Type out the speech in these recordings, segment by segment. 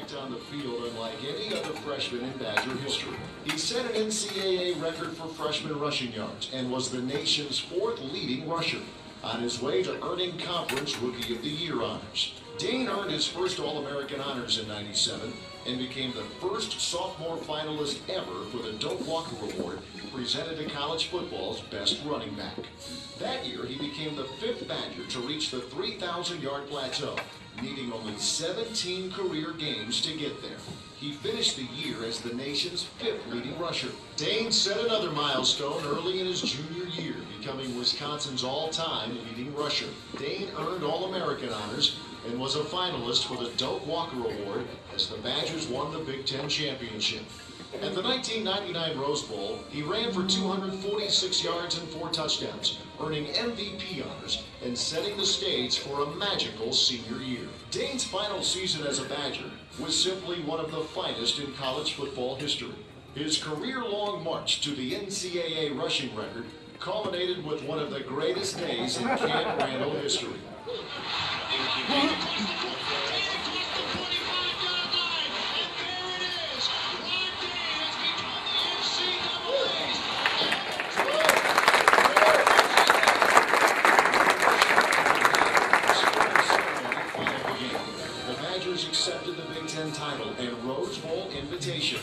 impact on the field unlike any other freshman in Badger history. He set an NCAA record for freshman rushing yards and was the nation's 4th leading rusher, on his way to earning Conference Rookie of the Year honors. Dayne earned his first All-American honors in '97 and became the first sophomore finalist ever for the Don't Walker Award presented to college football's best running back. That year, he became the 5th Badger to reach the 3,000-yard plateau, needing only 17 career games to get there. He finished the year as the nation's 5th leading rusher. Dayne set another milestone early in his junior year, becoming Wisconsin's all-time leading rusher. Dayne earned All-American honors and was a finalist for the Don't Walker Award as the Badgers won the Big Ten championship. At the 1999 Rose Bowl, he ran for 246 yards and 4 touchdowns, earning MVP honors and setting the stage for a magical senior year. Dayne's final season as a Badger was simply one of the finest in college football history. His career-long march to the NCAA rushing record culminated with one of the greatest days in Camp Randall history. Accepted the Big Ten title and Rose Bowl invitation,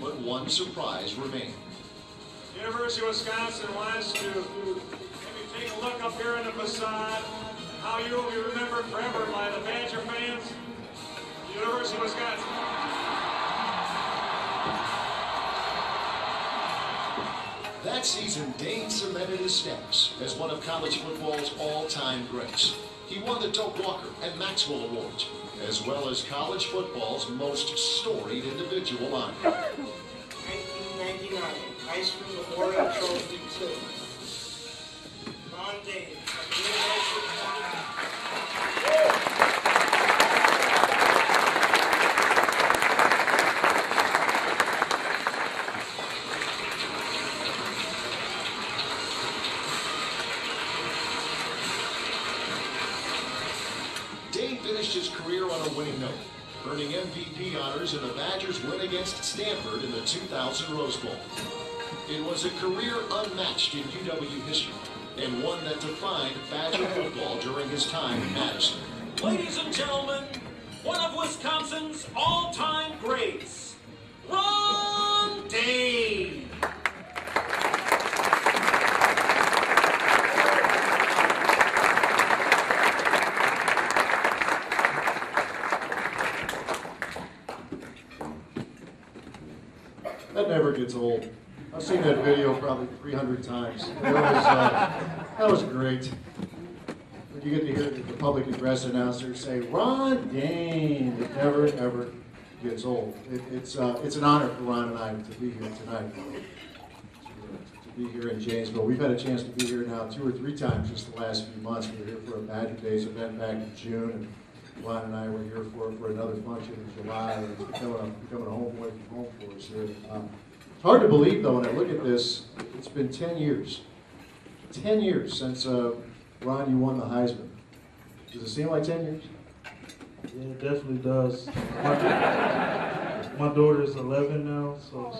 but one surprise remained. University of Wisconsin wants to maybe take a look up here in the facade, how you will be remembered forever by the Badger fans. University of Wisconsin. That season, Dayne cemented his status as one of college football's all-time greats. He won the Doak Walker and Maxwell Awards, as well as college football's most storied individual honor. 1999 Heisman Memorial Trophy 2. Ron Dayne, University of Pontiac. Dayne finished his career on a winning note, earning MVP honors in the Badgers' win against Stanford in the 2000 Rose Bowl. It was a career unmatched in UW history, and one that defined Badger football during his time in Madison. Ladies and gentlemen, one of Wisconsin's all-time greats, Ron Dayne. That never gets old. I've seen that video probably 300 times. That was great. When you get to hear the public address announcer say, Ron Dayne, it never, ever gets old. It's an honor for Ron and I to be here tonight, to be here in Janesville. We've had a chance to be here now 2 or 3 times just the last few months. We were here for a Badger Days event back in June, and Ron and I were here for another function in July, and it's becoming a home away from home for us here. It's hard to believe, though, when I look at this, it's been 10 years. 10 years since, Ron, you won the Heisman. Does it seem like 10 years? Yeah, it definitely does. My daughter's 11 now, so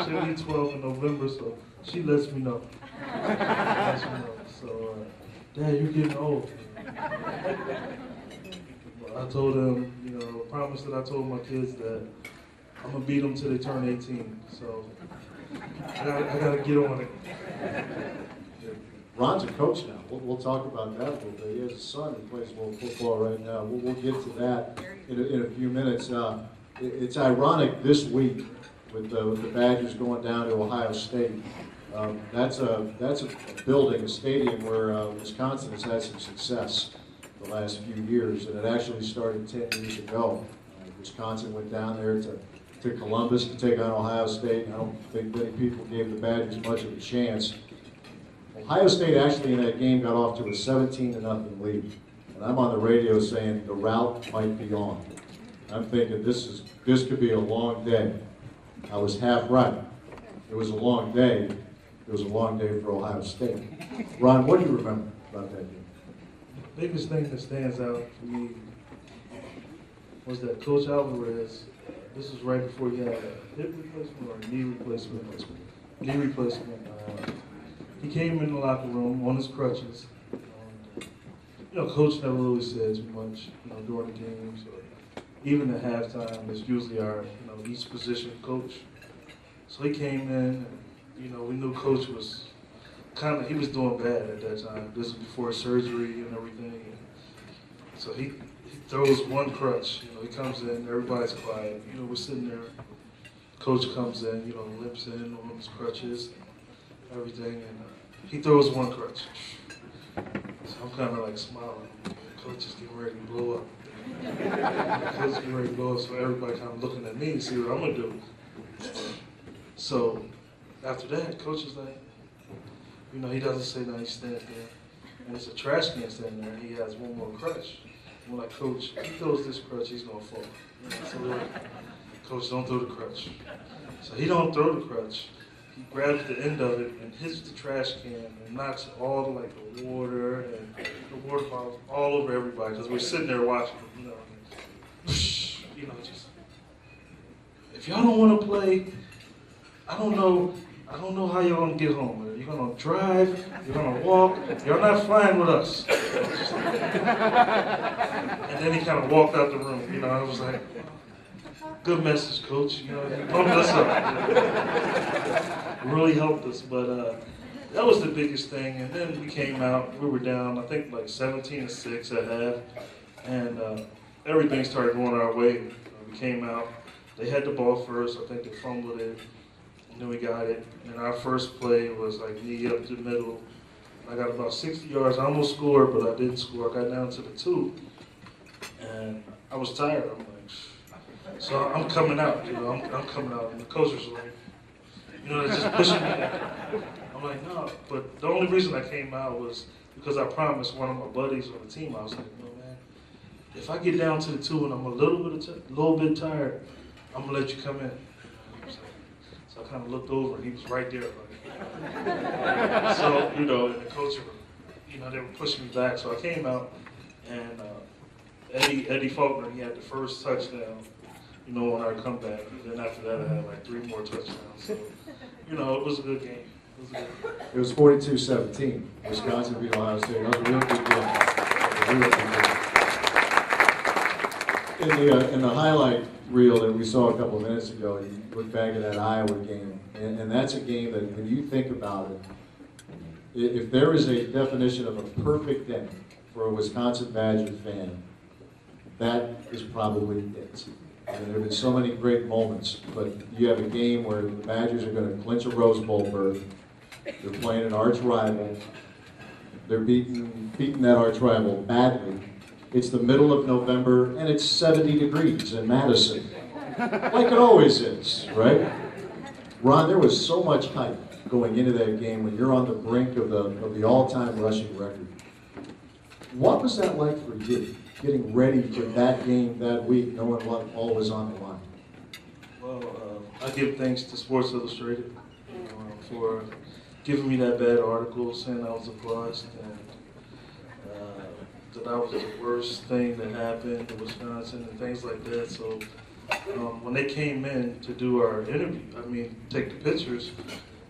she'll be 12 in November, so she lets me know. So, Dad, you're getting old. I told them, promise that I told my kids that I'm going to beat them till they turn 18. So I got to get on it. Ron's a coach now. We'll talk about that a little bit. He has a son who plays a little football right now. We'll get to that in a few minutes. It's ironic this week with the Badgers going down to Ohio State. That's a building, a stadium where Wisconsin has had some success the last few years, and it actually started 10 years ago. Wisconsin went down there to Columbus to take on Ohio State, and I don't think many people gave the Badgers much of a chance. Ohio State actually in that game got off to a 17-0 lead, and I'm on the radio saying the route might be on. I'm thinking this could be a long day. I was half right. It was a long day. It was a long day for Ohio State. Ron, what do you remember about that game? The biggest thing that stands out for me was that Coach Alvarez this was right before he had a hip replacement or a knee replacement. Knee replacement. He came in the locker room on his crutches. Coach never really said too much, during the games or even at halftime. It's usually our, each position coach. So he came in, and, we knew Coach was he was doing bad at that time. This was before surgery and everything. And so he throws one crutch. He comes in, everybody's quiet. We're sitting there. Coach comes in, limps in on his crutches, everything, and he throws one crutch. So I'm kind of like smiling. Coach is getting ready to blow up. Coach is getting ready to blow up, so everybody kind of looking at me and see what I'm gonna do. So after that, Coach is like, he doesn't say nothing. He stands there, and it's a trash can standing there, and he has one more crutch. I'm like, Coach, if he throws this crutch, he's gonna fall. So we're like, Coach, don't throw the crutch. So he don't throw the crutch. He grabs the end of it and hits the trash can and knocks all the water and the water bottles all over everybody because we're sitting there watching him, just, if y'all don't want to play, I don't know how y'all gonna get home. Are you gonna drive? You're gonna walk? You're not flying with us. And then he kind of walked out the room. I was like, good message, Coach. He pumped us up. Really helped us, but that was the biggest thing. And then we came out. We were down, I think, like 17-6 at half, and everything started going our way. We came out. They had the ball first. I think they fumbled it, and then we got it. And our first play was like knee up the middle. I got about 60 yards. I almost scored, but I didn't score. I got down to the 2, and I was tired. I'm like, so I'm coming out, I'm coming out, and the coach was like, they're just pushing me. I'm like, no, but the only reason I came out was because I promised one of my buddies on the team. I was like, no, man, if I get down to the 2 and I'm a little bit tired, I'm gonna let you come in. So I kind of looked over, and he was right there. So, and the coach, they were pushing me back. So I came out, and Eddie Faulkner, he had the first touchdown, on our comeback. And then after that, I had like 3 more touchdowns. So, it was a good game. It was 42-17. Wisconsin beat Ohio State. That was a real good game. In the highlight reel that we saw a couple of minutes ago, you look back at that Iowa game, and that's a game that when you think about it, if there is a definition of a perfect day for a Wisconsin Badger fan, that is probably it. And there have been so many great moments, but you have a game where the Badgers are going to clinch a Rose Bowl berth. They're playing an arch rival. They're beating that arch rival badly. It's the middle of November, and it's 70 degrees in Madison, like it always is, right? Ron, there was so much hype going into that game when you're on the brink of the all-time rushing record. What was that like for you? Getting ready for that game that week, knowing what all was on the line? Well, I give thanks to Sports Illustrated for giving me that bad article saying I was a bust and that I was the worst thing that happened to Wisconsin and things like that. So when they came in to do our interview, take the pictures,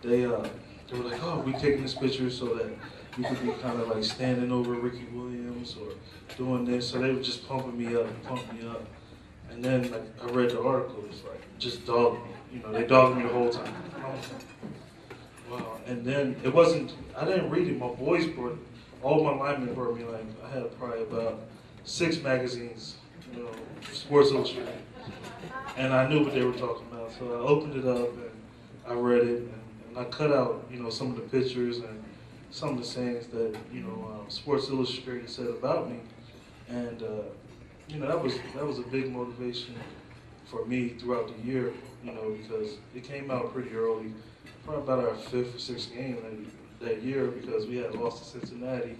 they were like, oh, we taking this picture so that we could be kind of like standing over Ricky Williams or doing this. So they were just pumping me up. And then I read the article. It was like, just dogged me. They dogged me the whole time. Wow. And then it wasn't, I didn't read it. My boys brought, all my linemen brought me, I had probably about 6 magazines, Sports Illustrated. And I knew what they were talking about. So I opened it up and I read it. And I cut out, some of the pictures and some of the sayings that, Sports Illustrated said about me. And, that was a big motivation for me throughout the year, because it came out pretty early, probably about our 5th or 6th game that year because we had lost to Cincinnati.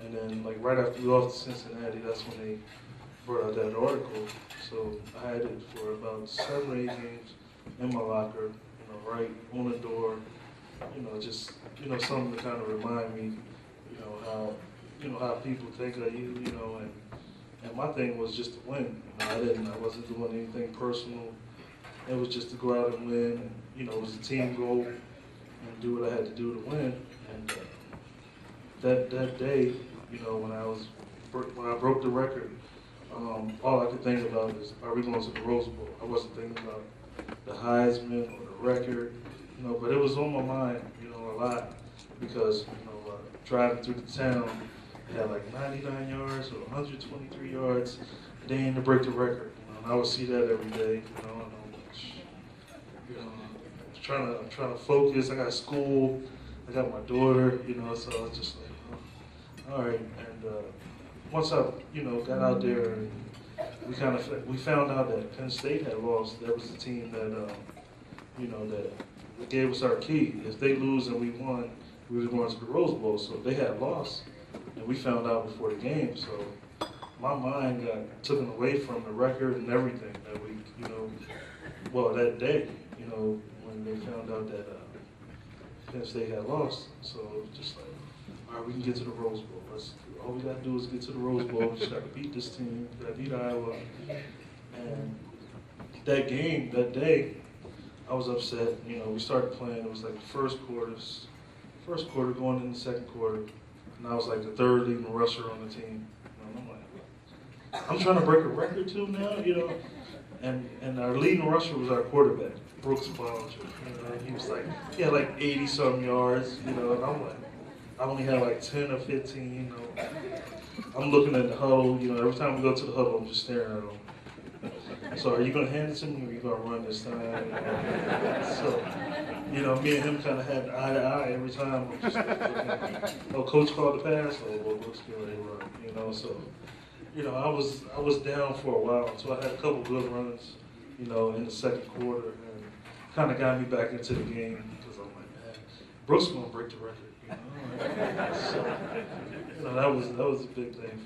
And then, right after we lost to Cincinnati, that's when they brought out that article. So I had it for about 7 or 8 games in my locker, right on the door, just, something to kind of remind me, how people think of you, and my thing was just to win. I wasn't doing anything personal. It was just to go out and win, and you know, it was a team goal, and do what I had to do to win. And that day, you know, when I broke the record, all I could think about is, are we going to the Rose Bowl? I wasn't thinking about the Heisman or the record, you know, but it was on my mind, you know, a lot, because, you know, driving through the town, I had like 99 yards or 123 yards, Dayne to break the record, you know, and I would see that every day, you know, and I'm trying to focus. I got school, I got my daughter, you know, so I was just like, oh, all right. And once I, you know, got out there, and we found out that Penn State had lost. That was the team that, you know, that gave us our key. If they lose and we won, we were going to the Rose Bowl. So they had lost, and we found out before the game. So my mind got taken away from the record and everything that we, you know, well, that day, you know, when they found out that Penn State had lost. So it was just like, all right, we can get to the Rose Bowl. All we got to do is get to the Rose Bowl. We just got to beat this team. We got to beat Iowa. And that game, that day, I was upset. You know, we started playing. It was like the first quarter going into the second quarter. And I was like the third leading rusher on the team. And I'm like, I'm trying to break a record too now, you know. And our leading rusher was our quarterback, Brooks Ballinger. You know, he was like, he had like 80-something yards, you know, and I'm like, I only had like 10 or 15, you know. I'm looking at the huddle, you know, every time we go to the huddle, I'm just staring at him. So are you going to hand it to me or are you going to run this time? So, you know, me and him kind of had eye to eye every time. I'm just looking at, oh, coach called the pass, oh, well, Brooks get ready to run, you know, so. You know, I was down for a while, so I had a couple good runs, you know, in the second quarter, and kind of got me back into the game, because I'm like, man, Brooks is going to break the record, you know. So, you know, that was a big thing.